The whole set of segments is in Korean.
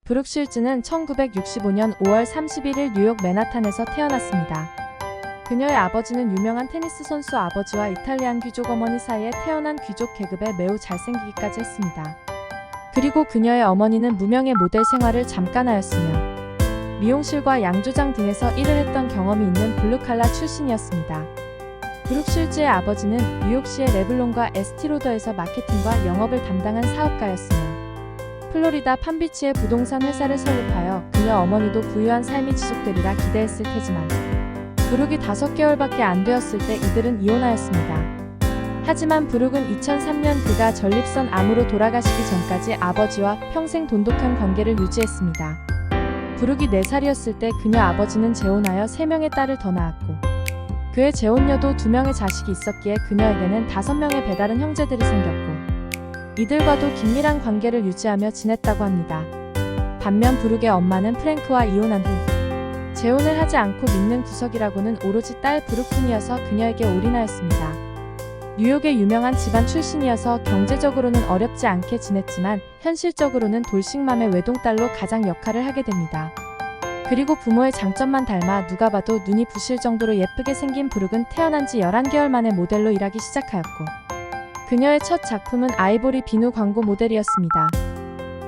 브룩 쉴즈는 1965년 5월 31일 뉴욕 맨하탄에서 태어났습니다. 그녀의 아버지는 유명한 테니스 선수 아버지와 이탈리안 귀족 어머니 사이에 태어난 귀족 계급에 매우 잘생기기까지 했습니다. 그리고 그녀의 어머니는 무명의 모델 생활을 잠깐 하였으며 미용실과 양조장 등에서 일을 했던 경험이 있는 블루칼라 출신이었습니다. 브룩 쉴즈의 아버지는 뉴욕시의 레블론과 에스티로더에서 마케팅과 영업을 담당한 사업가였으며 플로리다 팜비치의 부동산 회사를 설립하여 그녀 어머니도 부유한 삶이 지속되리라 기대했을 테지만 브룩이 5개월밖에 안 되었을 때 이들은 이혼하였습니다. 하지만 브룩은 2003년 그가 전립선 암으로 돌아가시기 전까지 아버지와 평생 돈독한 관계를 유지했습니다. 브룩이 4살이었을 때 그녀 아버지는 재혼하여 3명의 딸을 더 낳았고 그의 재혼녀도 2명의 자식이 있었기에 그녀에게는 5명의 배다른 형제들이 생겼고 이들과도 긴밀한 관계를 유지하며 지냈다고 합니다. 반면 브룩의 엄마는 프랭크와 이혼한 후 재혼을 하지 않고 믿는 구석이라고는 오로지 딸 브룩뿐이어서 그녀에게 올인하였습니다. 뉴욕의 유명한 집안 출신이어서 경제적으로는 어렵지 않게 지냈지만 현실적으로는 돌싱맘의 외동딸로 가장 역할을 하게 됩니다. 그리고 부모의 장점만 닮아 누가 봐도 눈이 부실 정도로 예쁘게 생긴 브룩은 태어난 지 11개월 만에 모델로 일하기 시작하였고 그녀의 첫 작품은 아이보리 비누 광고 모델이었습니다.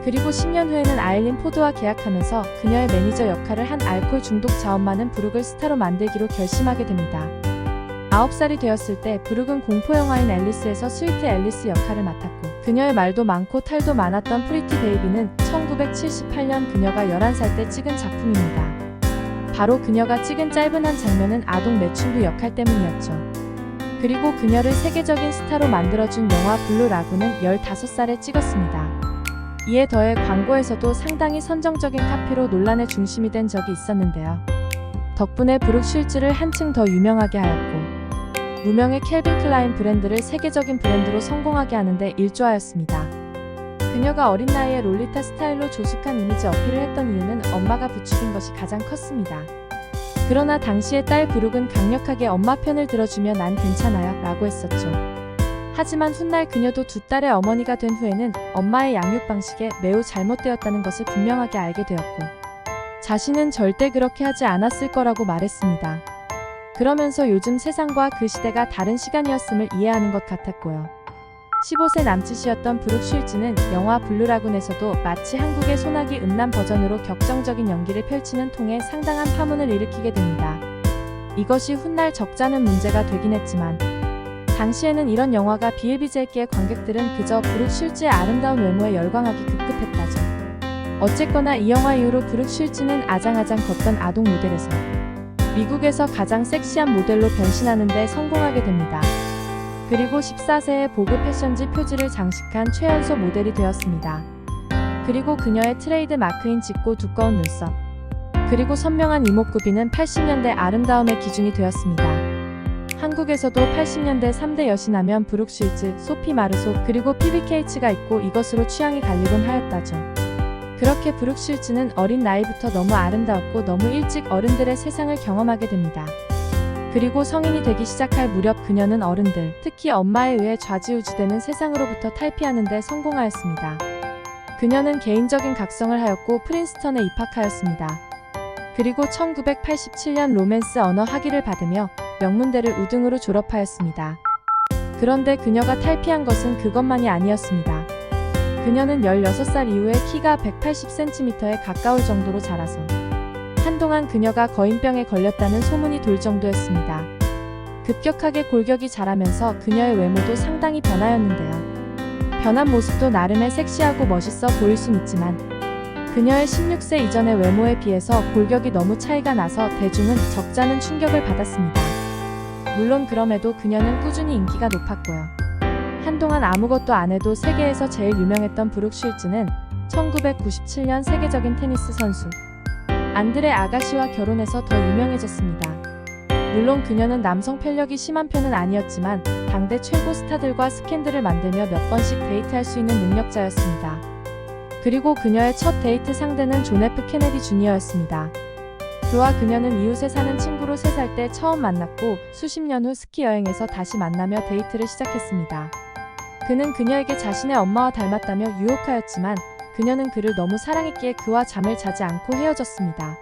그리고 10년 후에는 아일린 포드와 계약하면서 그녀의 매니저 역할을 한 알코올 중독 자원 많은 브룩을 스타로 만들기로 결심하게 됩니다. 9살이 되었을 때 브룩은 공포영화인 앨리스에서 스위트 앨리스 역할을 맡았고 그녀의 말도 많고 탈도 많았던 프리티 베이비는 1978년 그녀가 11살 때 찍은 작품입니다. 바로 그녀가 찍은 짧은 한 장면은 아동 매춘부 역할 때문이었죠. 그리고 그녀를 세계적인 스타로 만들어준 영화 블루 라군은 15살에 찍었습니다. 이에 더해 광고에서도 상당히 선정적인 카피로 논란의 중심이 된 적이 있었는데요. 덕분에 브룩 쉴즈를 한층 더 유명하게 하였고 무명의 캘빈 클라인 브랜드를 세계적인 브랜드로 성공하게 하는데 일조하였습니다. 그녀가 어린 나이에 롤리타 스타일로 조숙한 이미지 어필을 했던 이유는 엄마가 부추긴 것이 가장 컸습니다. 그러나 당시의 딸 브룩은 강력하게 엄마 편을 들어주며 난 괜찮아요 라고 했었죠. 하지만 훗날 그녀도 2딸의 어머니가 된 후에는 엄마의 양육 방식에 매우 잘못되었다는 것을 분명하게 알게 되었고 자신은 절대 그렇게 하지 않았을 거라고 말했습니다. 그러면서 요즘 세상과 그 시대가 다른 시간이었음을 이해하는 것 같았고요. 15세 남짓이었던 브룩 쉴즈는 영화 블루라군에서도 마치 한국의 소나기 음란 버전으로 격정적인 연기를 펼치는 통에 상당한 파문을 일으키게 됩니다. 이것이 훗날 적잖은 문제가 되긴 했지만 당시에는 이런 영화가 비일비재했기에 관객들은 그저 브룩 쉴즈의 아름다운 외모에 열광하기 급급했다죠. 어쨌거나 이 영화 이후로 브룩 쉴즈는 아장아장 걷던 아동 모델에서 미국에서 가장 섹시한 모델로 변신하는 데 성공하게 됩니다. 그리고 14세에 보그 패션지 표지를 장식한 최연소 모델이 되었습니다. 그리고 그녀의 트레이드 마크인 짙고 두꺼운 눈썹 그리고 선명한 이목구비는 80년대 아름다움의 기준이 되었습니다. 한국에서도 80년대 3대 여신하면 브룩 쉴즈, 소피 마르소 그리고 PBKH가 있고 이것으로 취향이 갈리곤 하였다죠. 그렇게 브룩 쉴즈는 어린 나이부터 너무 아름다웠고 너무 일찍 어른들의 세상을 경험하게 됩니다. 그리고 성인이 되기 시작할 무렵 그녀는 어른들, 특히 엄마에 의해 좌지우지되는 세상으로부터 탈피하는 데 성공하였습니다. 그녀는 개인적인 각성을 하였고 프린스턴에 입학하였습니다. 그리고 1987년 로맨스 언어 학위를 받으며 명문대를 우등으로 졸업하였습니다. 그런데 그녀가 탈피한 것은 그것만이 아니었습니다. 그녀는 16살 이후에 키가 180cm에 가까울 정도로 자라서 한동안 그녀가 거인병에 걸렸다는 소문이 돌 정도였습니다. 급격하게 골격이 자라면서 그녀의 외모도 상당히 변하였는데요. 변한 모습도 나름의 섹시하고 멋있어 보일 순 있지만 그녀의 16세 이전의 외모에 비해서 골격이 너무 차이가 나서 대중은 적잖은 충격을 받았습니다. 물론 그럼에도 그녀는 꾸준히 인기가 높았고요. 한동안 아무것도 안 해도 세계에서 제일 유명했던 브룩 쉴즈는 1997년 세계적인 테니스 선수 안드레 아가시와 결혼해서 더 유명해졌습니다. 물론 그녀는 남성 편력이 심한 편은 아니었지만 당대 최고 스타들과 스캔들을 만들며 몇 번씩 데이트할 수 있는 능력자였습니다. 그리고 그녀의 첫 데이트 상대는 존 F 케네디 주니어였습니다. 그와 그녀는 이웃에 사는 친구로 3살 때 처음 만났고 수십 년 후 스키 여행에서 다시 만나며 데이트를 시작했습니다. 그는 그녀에게 자신의 엄마와 닮았다며 유혹하였지만 그녀는 그를 너무 사랑했기에 그와 잠을 자지 않고 헤어졌습니다.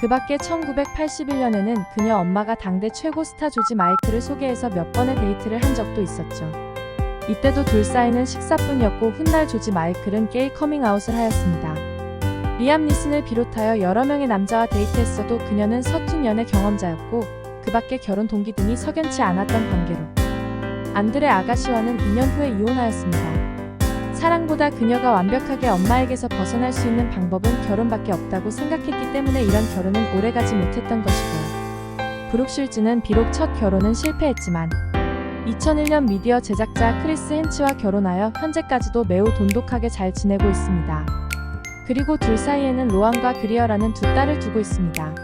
그 밖에 1981년에는 그녀 엄마가 당대 최고 스타 조지 마이클을 소개해서 몇 번의 데이트를 한 적도 있었죠. 이때도 둘 사이는 식사뿐이었고 훗날 조지 마이클은 게이 커밍아웃을 하였습니다. 리암 니슨을 비롯하여 여러 명의 남자와 데이트했어도 그녀는 서툰 연애 경험자였고 그 밖에 결혼 동기 등이 석연치 않았던 관계로 안드레 아가시와는 2년 후에 이혼하였습니다. 사랑보다 그녀가 완벽하게 엄마에게서 벗어날 수 있는 방법은 결혼밖에 없다고 생각했기 때문에 이런 결혼은 오래가지 못했던 것이고요. 브룩 쉴즈는 비록 첫 결혼은 실패했지만 2001년 미디어 제작자 크리스 헨츠와 결혼하여 현재까지도 매우 돈독하게 잘 지내고 있습니다. 그리고 둘 사이에는 로안과 그리어라는 두 딸을 두고 있습니다.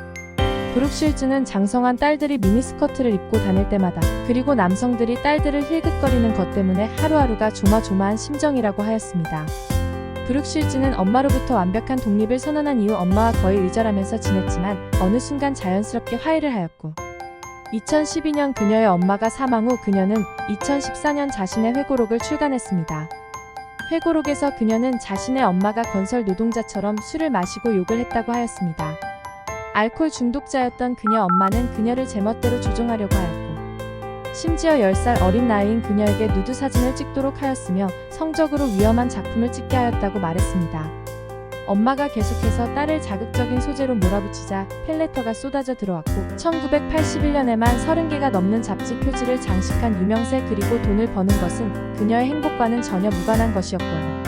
브룩 쉴즈는 장성한 딸들이 미니스커트를 입고 다닐 때마다 그리고 남성들이 딸들을 힐끗거리는 것 때문에 하루하루가 조마조마한 심정이라고 하였습니다. 브룩 쉴즈는 엄마로부터 완벽한 독립을 선언한 이후 엄마와 거의 의절하면서 지냈지만 어느 순간 자연스럽게 화해를 하였고 2012년 그녀의 엄마가 사망 후 그녀는 2014년 자신의 회고록을 출간했습니다. 회고록에서 그녀는 자신의 엄마가 건설 노동자처럼 술을 마시고 욕을 했다고 하였습니다. 알코올 중독자였던 그녀 엄마는 그녀를 제멋대로 조종하려고 하였고 심지어 10살 어린 나이인 그녀에게 누드 사진을 찍도록 하였으며 성적으로 위험한 작품을 찍게 하였다고 말했습니다. 엄마가 계속해서 딸을 자극적인 소재로 몰아붙이자 팬레터가 쏟아져 들어왔고 1981년에만 30개가 넘는 잡지 표지를 장식한 유명세 그리고 돈을 버는 것은 그녀의 행복과는 전혀 무관한 것이었고요.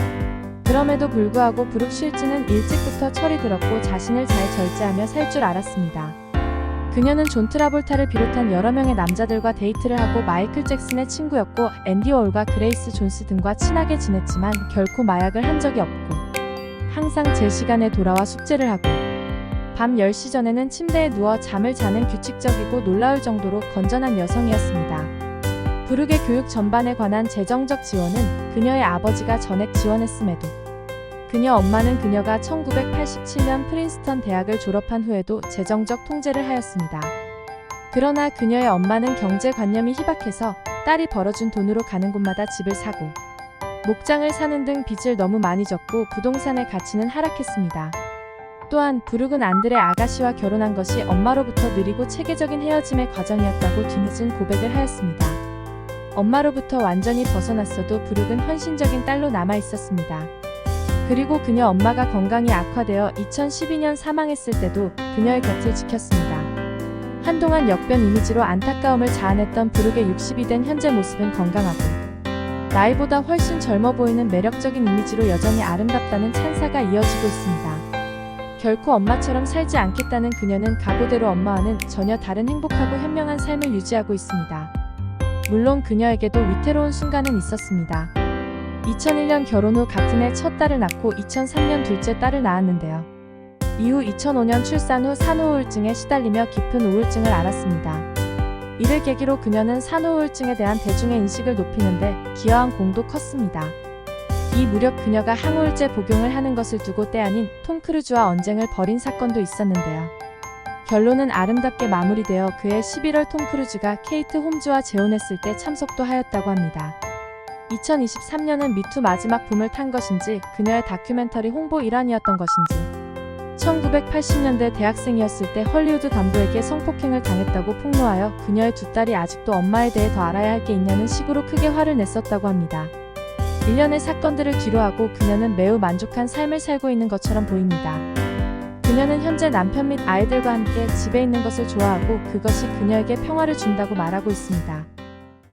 그럼에도 불구하고 브룩 쉴즈는 일찍부터 철이 들었고 자신을 잘 절제하며 살 줄 알았습니다. 그녀는 존 트라볼타를 비롯한 여러 명의 남자들과 데이트를 하고 마이클 잭슨의 친구였고 앤디 워홀과 그레이스 존스 등과 친하게 지냈지만 결코 마약을 한 적이 없고 항상 제 시간에 돌아와 숙제를 하고 밤 10시 전에는 침대에 누워 잠을 자는 규칙적이고 놀라울 정도로 건전한 여성이었습니다. 브룩의 교육 전반에 관한 재정적 지원은 그녀의 아버지가 전액 지원했음에도 그녀 엄마는 그녀가 1987년 프린스턴 대학을 졸업한 후에도 재정적 통제를 하였습니다. 그러나 그녀의 엄마는 경제관념이 희박해서 딸이 벌어준 돈으로 가는 곳마다 집을 사고 목장을 사는 등 빚을 너무 많이 졌고 부동산의 가치는 하락했습니다. 또한 브룩은 안드레 아가씨와 결혼한 것이 엄마로부터 느리고 체계적인 헤어짐의 과정이었다고 뒤늦은 고백을 하였습니다. 엄마로부터 완전히 벗어났어도 브룩은 헌신적인 딸로 남아 있었습니다. 그리고 그녀 엄마가 건강이 악화되어 2012년 사망했을 때도 그녀의 곁을 지켰습니다. 한동안 역변 이미지로 안타까움을 자아냈던 브룩의 60이 된 현재 모습은 건강하고 나이보다 훨씬 젊어 보이는 매력적인 이미지로 여전히 아름답다는 찬사가 이어지고 있습니다. 결코 엄마처럼 살지 않겠다는 그녀는 각오대로 엄마와는 전혀 다른 행복하고 현명한 삶을 유지하고 있습니다. 물론 그녀에게도 위태로운 순간은 있었습니다. 2001년 결혼 후 같은 해 첫 딸을 낳고 2003년 둘째 딸을 낳았는데요. 이후 2005년 출산 후 산후우울증에 시달리며 깊은 우울증을 앓았습니다. 이를 계기로 그녀는 산후우울증에 대한 대중의 인식을 높이는데 기여한 공도 컸습니다. 이 무렵 그녀가 항우울제 복용을 하는 것을 두고 때 아닌 톰 크루즈와 언쟁을 벌인 사건도 있었는데요. 결론은 아름답게 마무리되어 그해 11월 톰 크루즈가 케이트 홈즈와 재혼했을 때 참석도 하였다고 합니다. 2023년은 미투 마지막 붐을 탄 것인지 그녀의 다큐멘터리 홍보 일환이었던 것인지 1980년대 대학생이었을 때 헐리우드 간부에게 성폭행을 당했다고 폭로하여 그녀의 두 딸이 아직도 엄마에 대해 더 알아야 할 게 있냐는 식으로 크게 화를 냈었다고 합니다. 일련의 사건들을 뒤로하고 그녀는 매우 만족한 삶을 살고 있는 것처럼 보입니다. 그녀는 현재 남편 및 아이들과 함께 집에 있는 것을 좋아하고 그것이 그녀에게 평화를 준다고 말하고 있습니다.